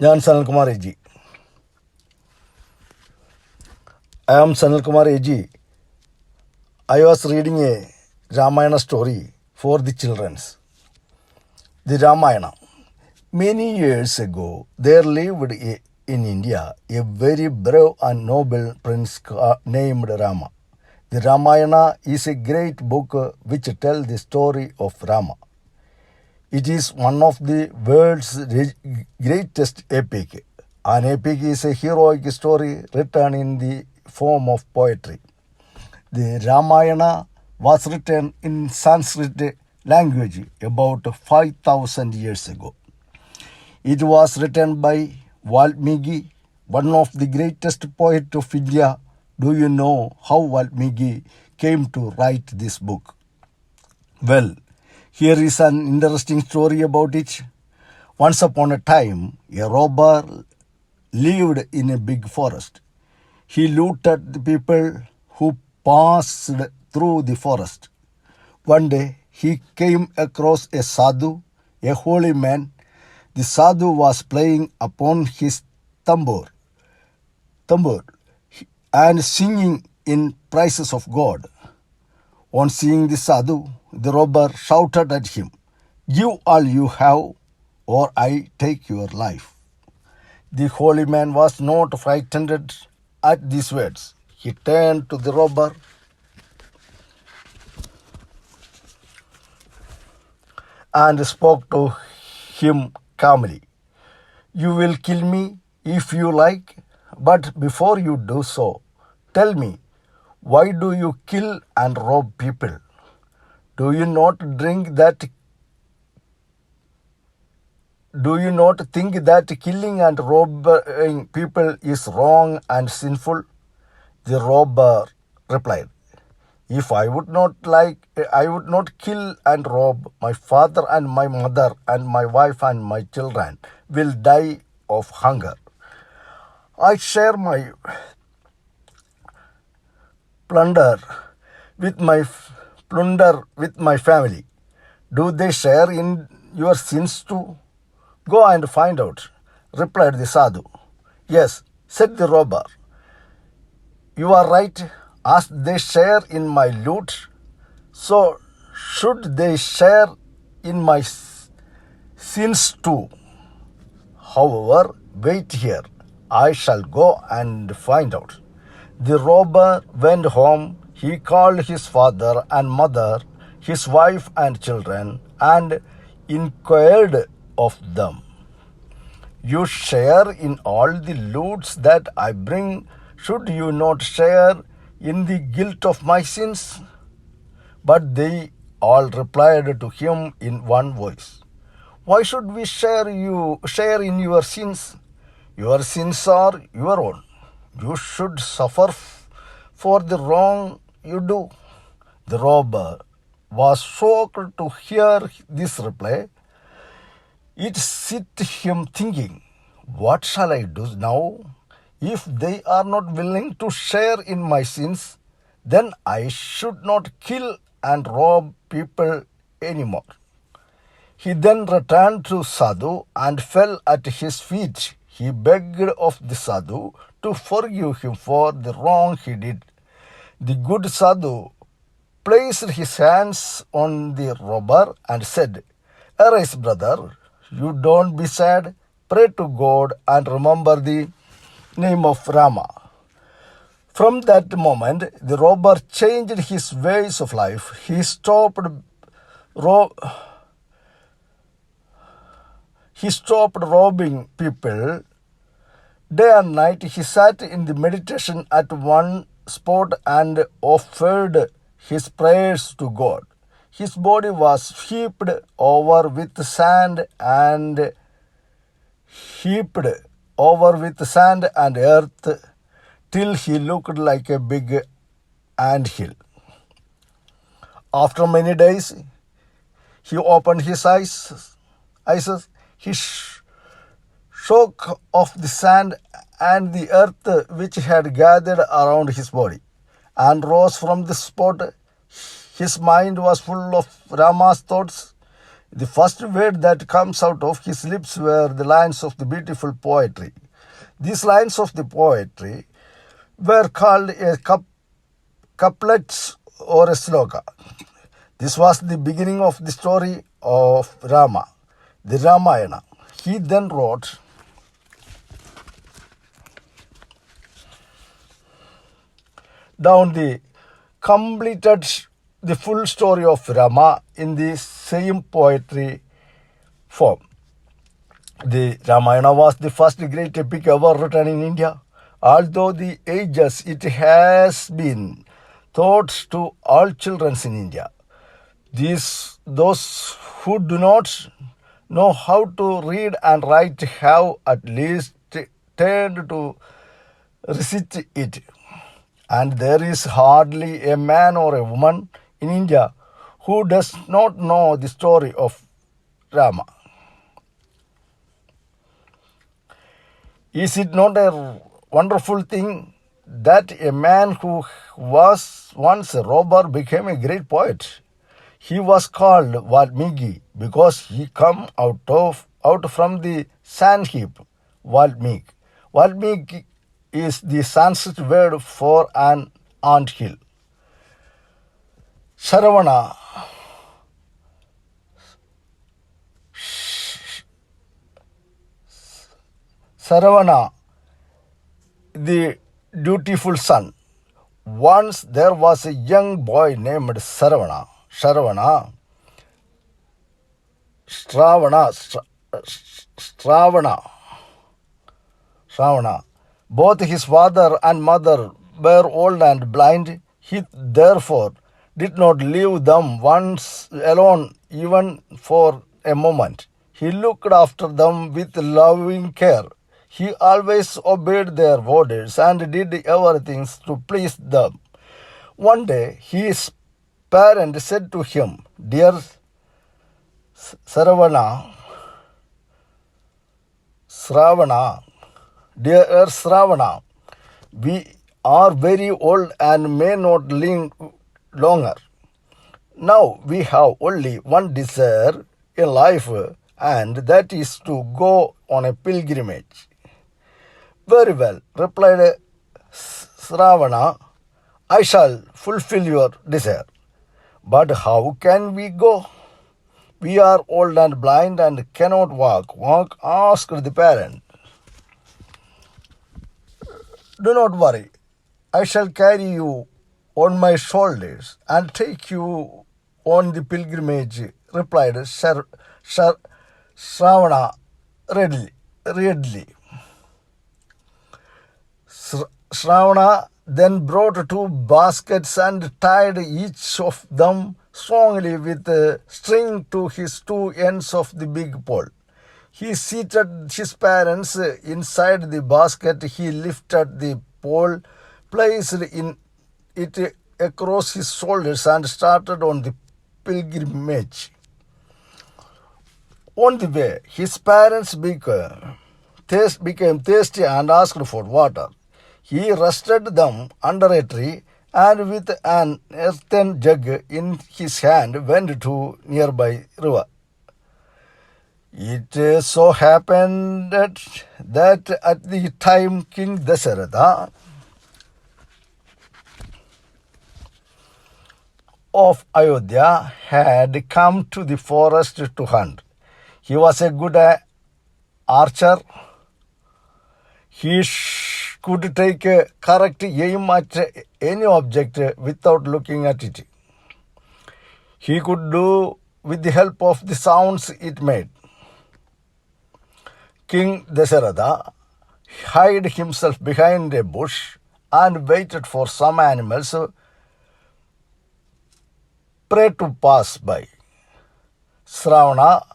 ഞാൻ Sanalkumar A G. I am Sanalkumar A.G. I was reading a Ramayana story for the children. The Ramayana. Many years ago, there lived in India a very brave and noble prince named Rama. The Ramayana is a great book which tells the story of Rama. It is one of the world's greatest epic. An epic is a heroic story written in the form of poetry. The Ramayana was written in Sanskrit language about 5,000 years ago. It was written by Valmiki, one of the greatest poets of India. Do you know how Valmiki came to write this book? Well, here is an interesting story about it. Once upon a time, a robber lived in a big forest. He looted the people who passed through the forest. One day, he came across a sadhu, a holy man. The sadhu was playing upon his tambour and singing in praises of God. On seeing the sadhu, the robber shouted at him, "Give all you have, or I take your life." The holy man was not frightened at these words. He turned to the robber and spoke to him calmly. "You will kill me if you like, but before you do so, tell me, why do you kill and rob people? Do you not think that killing and robbing people is wrong and sinful?" The robber replied, "If I would not kill and rob, my father and my mother and my wife and my children will die of hunger. I share my plunder with my family. Do they share in your sins too? Go and find out," replied the sadhu. "Yes," said the robber, "you are right. As they share in my loot, so should they share in my sins too. However, wait here. I shall go and find out." The robber went home. He called his father and mother, his wife and children, and inquired of them, "You share in all the loots that I bring. Should you not share in the guilt of my sins?" But they all replied to him in one voice, "Why should we share in your sins? Your sins are your own. You should suffer for the wrong you do." The robber was shocked to hear this reply. It set him thinking, "What shall I do now? If they are not willing to share in my sins, then I should not kill and rob people anymore." He then returned to Sadhu and fell at his feet. He begged of the sadhu to forgive him for the wrong he did. The good sadhu placed his hands on the robber and said, "Arise, brother, you don't be sad. Pray to God and remember the name of Rama." From that moment, the robber changed his ways of life. He stopped robbing people. Day and night he sat in the meditation at one spot and offered his prayers to God. His body was heaped over with sand and earth till he looked like a big anthill. After many days, he opened his eyes. He shook off the sand and the earth which had gathered around his body, and rose from the spot. His mind was full of Rama's thoughts. The first word that comes out of his lips were the lines of the beautiful poetry. These lines of the poetry were called a couplets or a sloka. This was the beginning of the story of Rama, the Ramayana. He then wrote down the completed the full story of Rama in the same poetry form. The Ramayana was the first great epic ever written in India. Although the ages it has been taught to all children in India. Those who do not know how to read and write have at least turned to recite it. And there is hardly a man or a woman in India who does not know the story of Rama. Is it not a wonderful thing that a man who was once a robber became a great poet? He was called Valmiki because he came out from the sand heap. Valmiki. Valmiki is the Sanskrit word for an ant hill. Saravana. Saravana, the dutiful son. Once there was a young boy named Saravana. Stravana. Both his father and mother were old and blind. He therefore did not leave them once alone even for a moment. He looked after them with loving care. He always obeyed their orders and did everything to please them. One day his parent said to him, Dear Sravana, we are very old and may not live longer. Now we have only one desire in life, and that is to go on a pilgrimage. Very well, replied Sravana, I shall fulfill your desire. But how can we go? We are old and blind and cannot walk, asked the parent. Do not worry, I shall carry you on my shoulders and take you on the pilgrimage, replied Sravana readily. Sravana then brought 2 baskets and tied each of them strongly with a string to his 2 ends of the big pole. He seated his parents inside the basket. He lifted the pole, placed it across his shoulders, and started on the pilgrimage. On the way, his parents became thirsty and asked for water. He rested them under a tree and with an earthen jug in his hand went to nearby river. It so happened that at the time King Dasharatha of Ayodhya had come to the forest to hunt. He was a good archer. He could take a correct aim at any object without looking at it. He could do with the help of the sounds it made. King Dasharatha hid himself behind a bush and waited for some animals prey to pass by. Sravana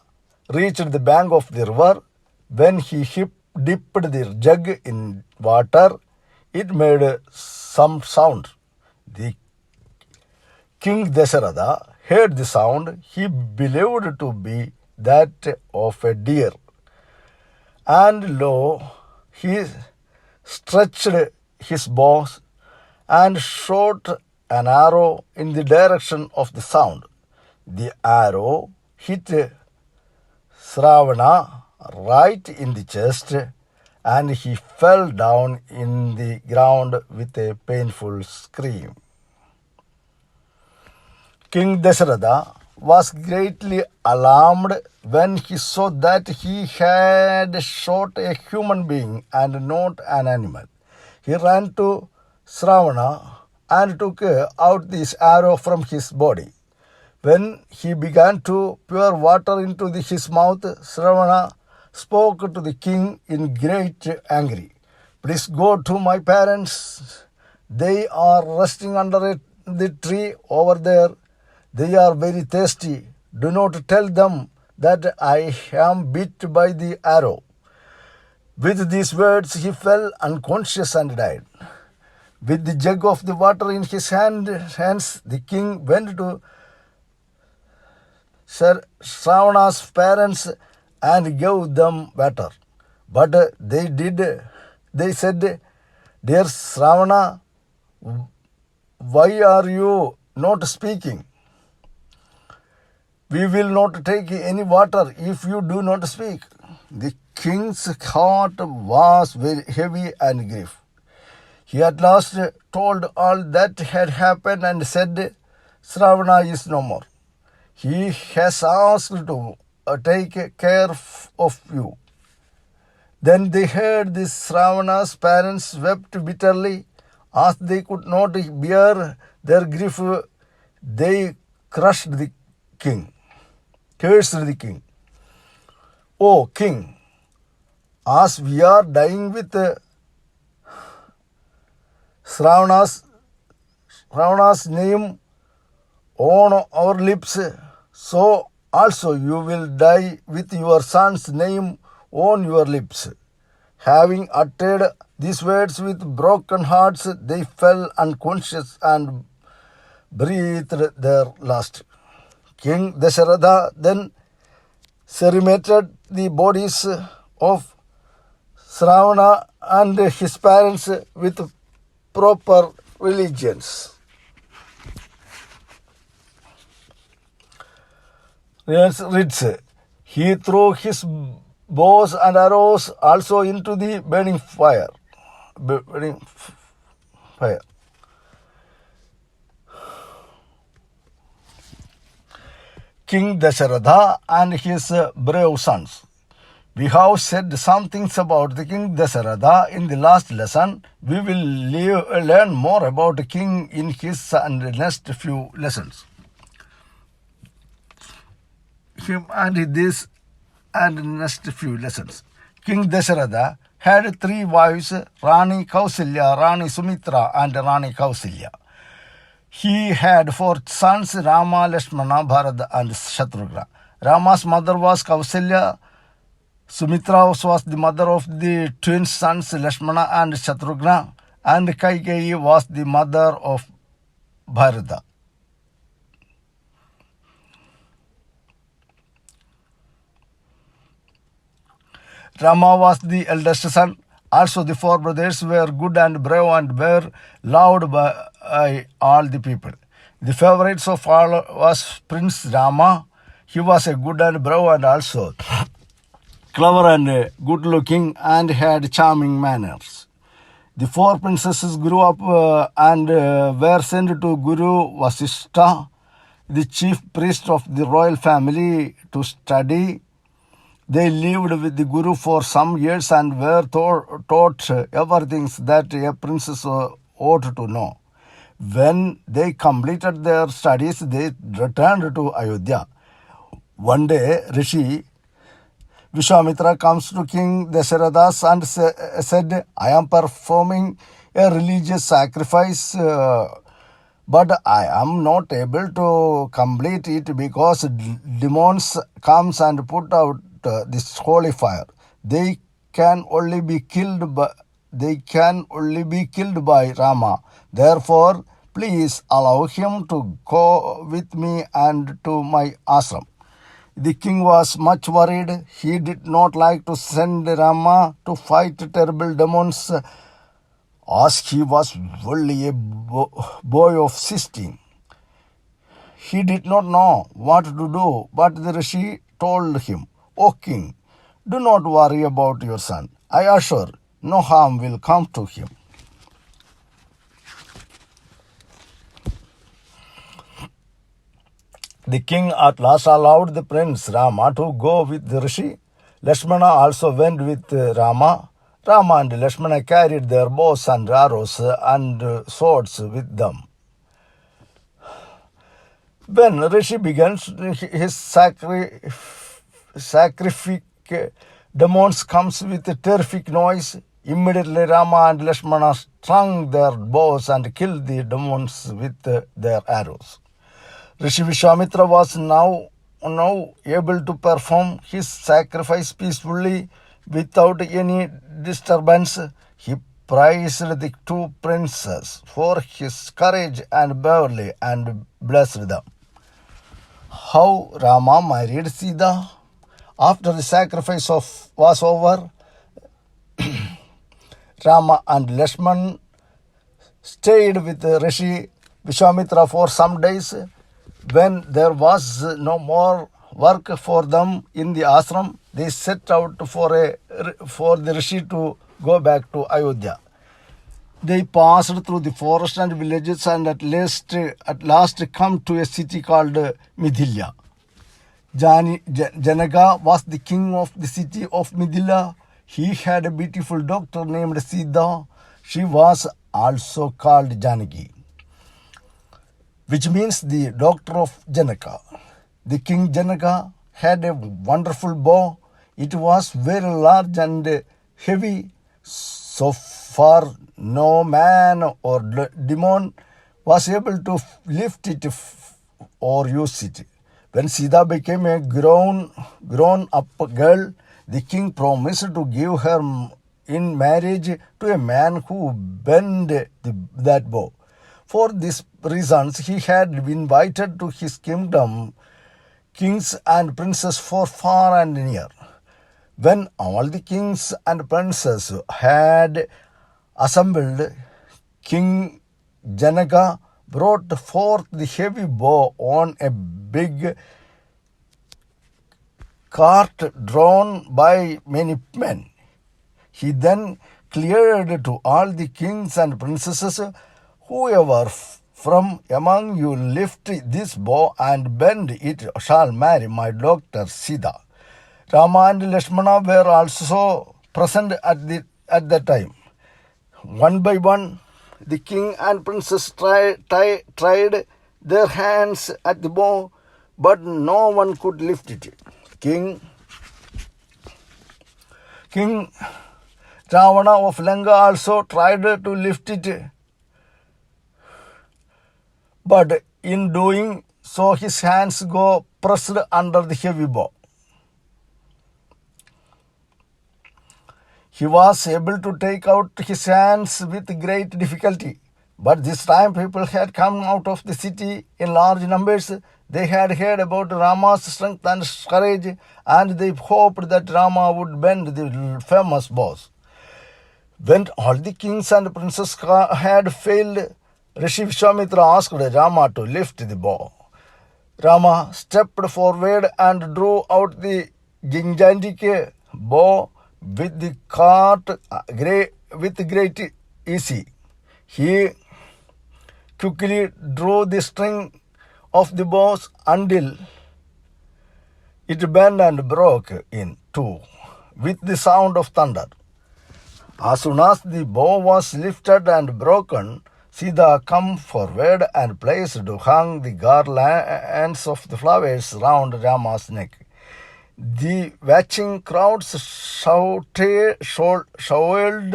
reached the bank of the river. When he dipped the jug in water, it made some sound. The King Dasharatha heard the sound. He believed to be that of a deer. And lo, he stretched his bow and shot an arrow in the direction of the sound. The arrow hit Sravana right in the chest, and he fell down in the ground with a painful scream. King Dasharatha was greatly alarmed when he saw that he had shot a human being and not an animal. He ran to Sravana and took out this arrow from his body. When he began to pour water into his mouth, Sravana spoke to the king in great anger. Please go to my parents. They are resting under the tree over there. They are very thirsty. Do not tell them that I am bit by the arrow. With these words, he fell unconscious and died. With the jug of the water in his hands, the king went to Sravana's parents and gave them water. But they said, Dear Sravana, why are you not speaking? We will not take any water if you do not speak. The king's heart was very heavy and grief. He at last told all that had happened and said, Sravana is no more. He has asked to take care of you. Then they heard this Sravana's parents wept bitterly. As they could not bear their grief, they cursed the king. O king, as we are dying with Sravana's name on our lips, so also you will die with your son's name on your lips. Having uttered these words with broken hearts, they fell unconscious and breathed their last. King Dasharatha then cremated the bodies of Sravana and his parents with proper religions. Reads, he threw his bows and arrows also into the burning fire. King Dasharatha and his brave sons. We have said some things about the King Dasharatha in the last lesson. We will learn more about the king in his next few lessons. King Dasharatha had three wives, Rani Kausalya, Rani Sumitra, and Rani Kausalya. He had four sons, Rama, Lakshmana, Bharata, and Shatrughna. Rama's mother was Kausalya. Sumitra was the mother of the twin sons, Lakshmana and Shatrughna. And Kaikeyi was the mother of Bharata. Rama was the eldest son. Also the four brothers were good and brave and were loved by all the people. The favorites of all was Prince Rama. He was a good and brave and also clever and good looking and had charming manners. The four princesses grew up and were sent to Guru Vasishtha, the chief priest of the royal family, to study. They lived with the Guru for some years and were taught everything that a princess ought to know. When they completed their studies, they returned to Ayodhya. One day, Rishi Vishwamitra comes to King Dasharatha and said, I am performing a religious sacrifice, but I am not able to complete it because demons comes and put out this holy fire. They can only be killed by Rama. Therefore, please allow him to go with me and to my ashram. The king was much worried. He did not like to send Rama to fight terrible demons, as he was only a boy of 16. He did not know what to do, but the Rishi told him, O king, do not worry about your son. I assure no harm will come to him. The king at last allowed the prince Rama to go with the rishi. Lakshmana also went with Rama. Rama and Lakshmana carried their bows and arrows and swords with them. When Rishi begins his sacrifice, demons comes with a terrific noise. Immediately Rama and Lakshmana strung their bows and killed the demons with their arrows. Rishi Vishwamitra was now able to perform his sacrifice peacefully without any disturbance. He praised the two princes for his courage and bravery and blessed them. How Rama married Sita. After the sacrifice was over, Rama and Lakshman stayed with Rishi Vishwamitra for some days. When there was no more work for them in the ashram, they set out for the Rishi to go back to Ayodhya. They passed through the forest and villages and at last come to a city called Midhilya. Janaka was the king of the city of Midhilya. He had a beautiful daughter named Sita. She was also called Janaki, which means the daughter of Janaka. The king Janaka had a wonderful bow. It was very large and heavy, so far no man or demon was able to lift it or use it. When Sita became a grown-up girl, the king promised to give her in marriage to a man who bent that bow. For these reasons, he had invited to his kingdom kings and princes from far and near. When all the kings and princes had assembled, King Janaka brought forth the heavy bow on a big cart drawn by many men. He then declared to all the kings and princesses, "Whoever from among you lift this bow and bend it shall marry my daughter Sita." Rama and Lakshmana were also present at that time. One by one, the king and princess tried their hands at the bow, but no one could lift it. King Ravana of Lanka also tried to lift it, but in doing so his hands got pressed under the heavy bow. He was able to take out his hands with great difficulty. But this time people had come out of the city in large numbers. They had heard about Rama's strength and courage, and they hoped that Rama would bend the famous bows. When all the kings and princes had failed, Rishi Vishwamitra asked Rama to lift the bow. Rama stepped forward and drew out the gigantic bow with the cart with great ease. He quickly drew the string of the bow until it bent and broke in two with the sound of thunder. As soon as the bow was lifted and broken, Sita came forward and placed to hang the garlands of the flowers round Rama's neck. The watching crowds showered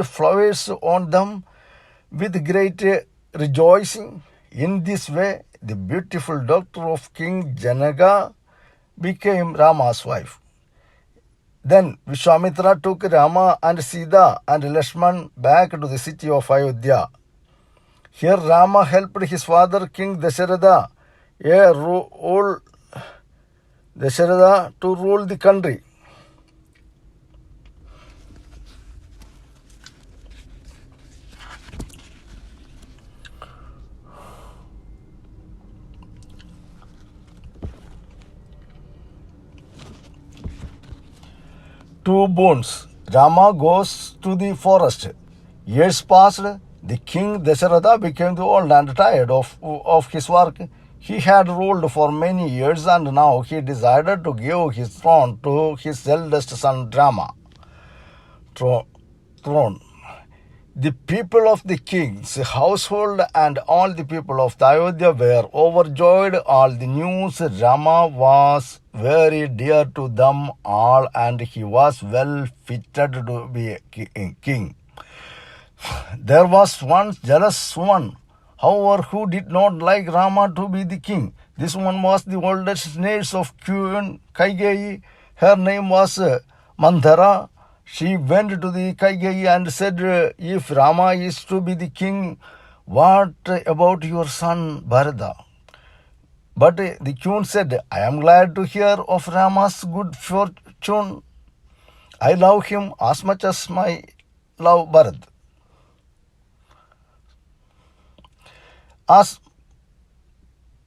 flowers on them with great rejoicing. In this way, the beautiful daughter of King Janaka became Rama's wife. Then Vishwamitra took Rama and Sita and Lakshman back to the city of Ayodhya. Here Rama helped his father King Dasharatha to rule the country. two boons. Rama goes to the forest. Years passed. The king Dasharatha became old and tired of his work. He had ruled for many years and now he decided to give his throne to his eldest son Rama. Throne. The people of the king's household and all the people of Ayodhya were overjoyed. All the news Rama was very dear to them all and he was well fitted to be a king. There was one jealous woman, however, who did not like Rama to be the king. This one was the oldest nurse of Queen Kaigeyi. Her name was Mandhara. She went to the Kaigeyi and said, if Rama is to be the king, what about your son Bharata? But the queen said, I am glad to hear of Rama's good fortune. I love him as much as my love Bharat. As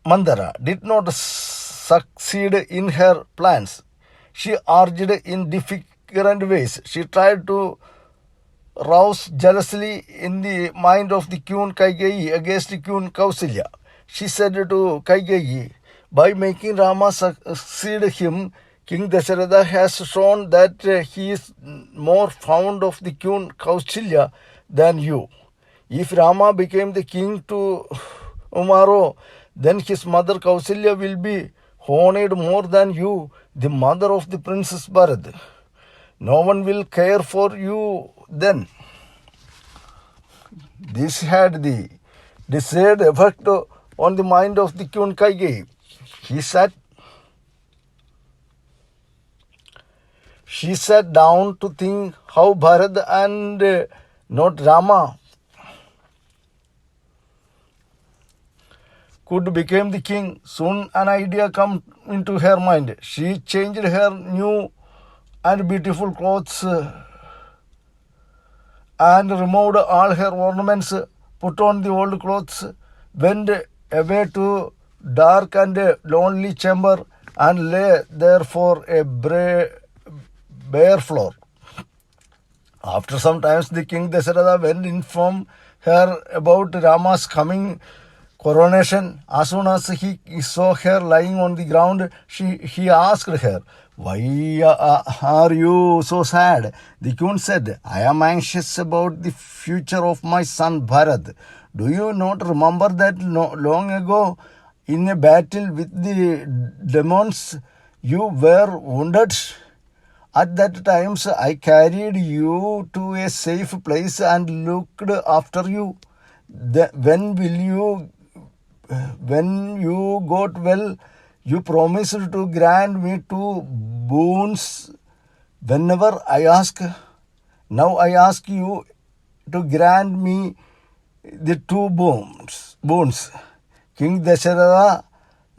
Mandara did not succeed in her plans, she urged in difficult ways. She tried to rouse jealousy in the mind of the Queen Kaigeyi against Queen Kausalya. She said to Kaigeyi, by making Rama succeed him, King Dasharatha has shown that he is more fond of the Queen Kausalya than you. If Rama became the king tomorrow, then his mother Kausalya will be honored more than you, the mother of the Princess Bharat. No one will care for you then. This had the desired effect on the mind of the Queen Kaigeyi. She sat down to think how Bharat and not Rama could become the king. Soon an idea came into her mind. She changed her new and beautiful clothes and removed all her ornaments, put on the old clothes, went away to dark and lonely chamber and lay there for a bare floor. After some time, the king Dasharatha went to inform her about Rama's coming coronation. As soon as he saw her lying on the ground, he asked her, why are you so sad? The queen said, I am anxious about the future of my son Bharat. Do you not remember that long ago in a battle with the demons you were wounded? At that time I carried you to a safe place and looked after you. When you got well, you promised to grant me 2 boons whenever I ask. Now I ask you to grant me the 2 boons. King Dasharatha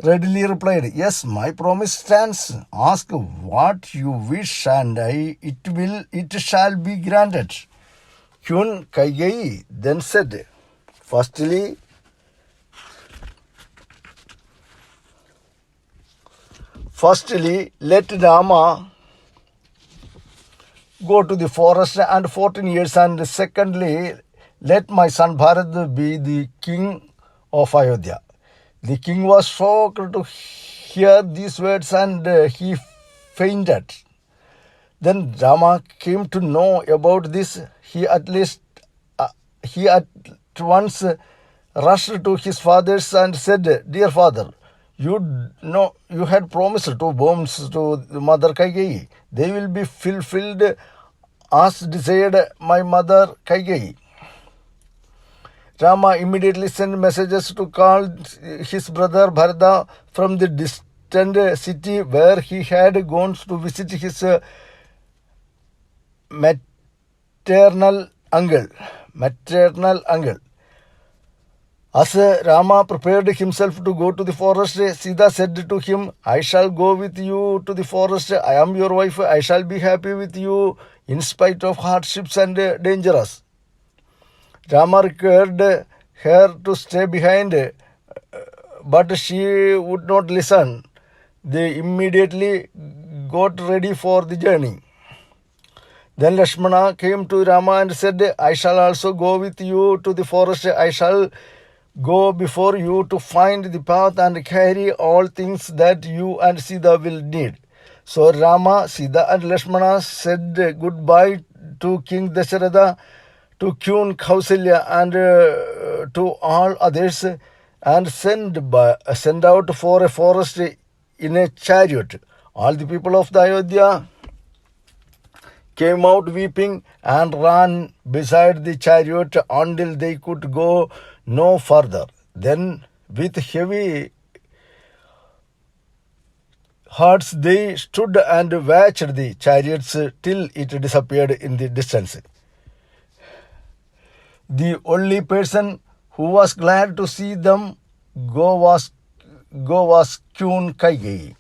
readily replied, yes, my promise stands. Ask what you wish and it shall be granted. Queen Kaigeyi then said, Firstly, let Rama go to the forest and 14 years, and secondly, let my son Bharat be the king of Ayodhya. The king was shocked to hear these words and he fainted. Then Rama came to know about this. He at once rushed to his father's and said, Dear father, you had promised 2 boons to Mother Kaigeyi. They will be fulfilled as desired my mother Kaigeyi. Rama immediately sent messages to call his brother Bharata from the distant city where he had gone to visit his maternal uncle. As Rama prepared himself to go to the forest, Sita said to him, I shall go with you to the forest. I am your wife. I shall be happy with you in spite of hardships and dangers. Rama required her to stay behind, but she would not listen. They immediately got ready for the journey. Then Lakshmana came to Rama and said, I shall also go with you to the forest. I shall go before you to find the path and carry all things that you and Sita will need. So Rama, Sita and Lakshmana said goodbye to King Dasharatha, to Queen Kausalya and to all others, and send out for a forest in a chariot. All the people of the Ayodhya came out weeping and ran beside the chariot until they could go no further. Then, with heavy hearts, they stood and watched the chariots till it disappeared in the distance. The only person who was glad to see them go was Queen Kaigeyi.